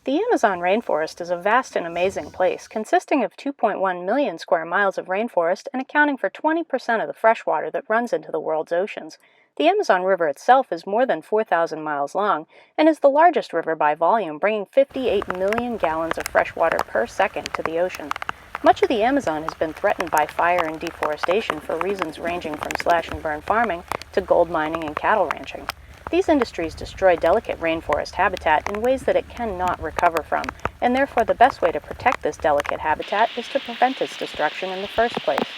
The Amazon rainforest is a vast and amazing place, consisting of 2.1 million square miles of rainforest and accounting for 20% of the fresh water that runs into the world's oceans. The Amazon River itself is more than 4,000 miles long and is the largest river by volume, bringing 58 million gallons of fresh water per second to the ocean. Much of the Amazon has been threatened by fire and deforestation for reasons ranging from slash-and-burn farming to gold mining and cattle ranching. These industries destroy delicate rainforest habitat in ways that it cannot recover from, and therefore the best way to protect this delicate habitat is to prevent its destruction in the first place.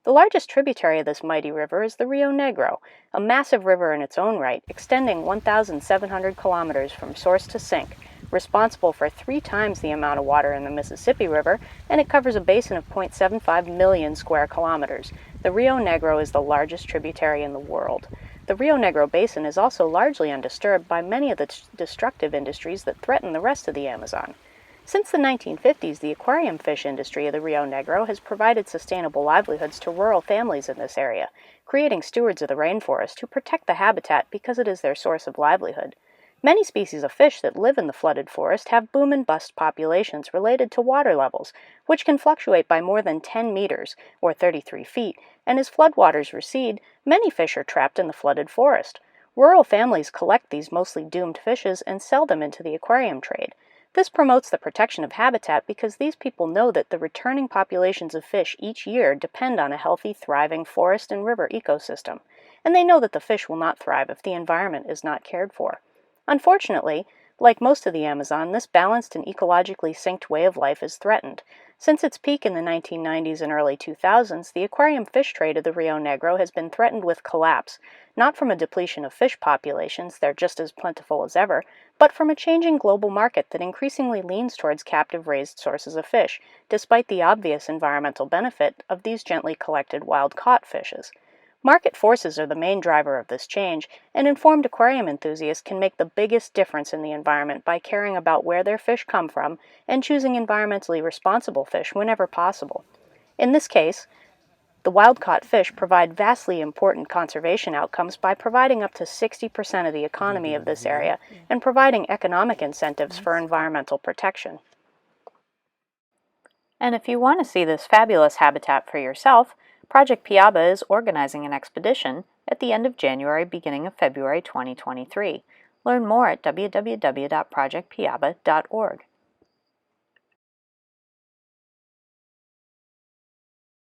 The largest tributary of this mighty river is the Rio Negro, a massive river in its own right, extending 1,700 kilometers from source to sink, responsible for 3 times the amount of water in the Mississippi River, and it covers a basin of 0.75 million square kilometers. The Rio Negro is the largest tributary in the world. The Rio Negro basin is also largely undisturbed by many of the destructive industries that threaten the rest of the Amazon. Since the 1950s, the aquarium fish industry of the Rio Negro has provided sustainable livelihoods to rural families in this area, creating stewards of the rainforest who protect the habitat because it is their source of livelihood. Many species of fish that live in the flooded forest have boom and bust populations related to water levels, which can fluctuate by more than 10 meters, or 33 feet, and as floodwaters recede, many fish are trapped in the flooded forest. Rural families collect these mostly doomed fishes and sell them into the aquarium trade. This promotes the protection of habitat because these people know that the returning populations of fish each year depend on a healthy, thriving forest and river ecosystem, and they know that the fish will not thrive if the environment is not cared for. Unfortunately, like most of the Amazon, this balanced and ecologically synced way of life is threatened. Since its peak in the 1990s and early 2000s, the aquarium fish trade of the Rio Negro has been threatened with collapse, not from a depletion of fish populations, they're just as plentiful as ever, but from a changing global market that increasingly leans towards captive-raised sources of fish, despite the obvious environmental benefit of these gently collected wild-caught fishes. Market forces are the main driver of this change, and informed aquarium enthusiasts can make the biggest difference in the environment by caring about where their fish come from and choosing environmentally responsible fish whenever possible. In this case, the wild-caught fish provide vastly important conservation outcomes by providing up to 60% of the economy of this area and providing economic incentives for environmental protection. And if you want to see this fabulous habitat for yourself, Project Piaba is organizing an expedition at the end of January, beginning of February 2023. Learn more at www.projectpiaba.org.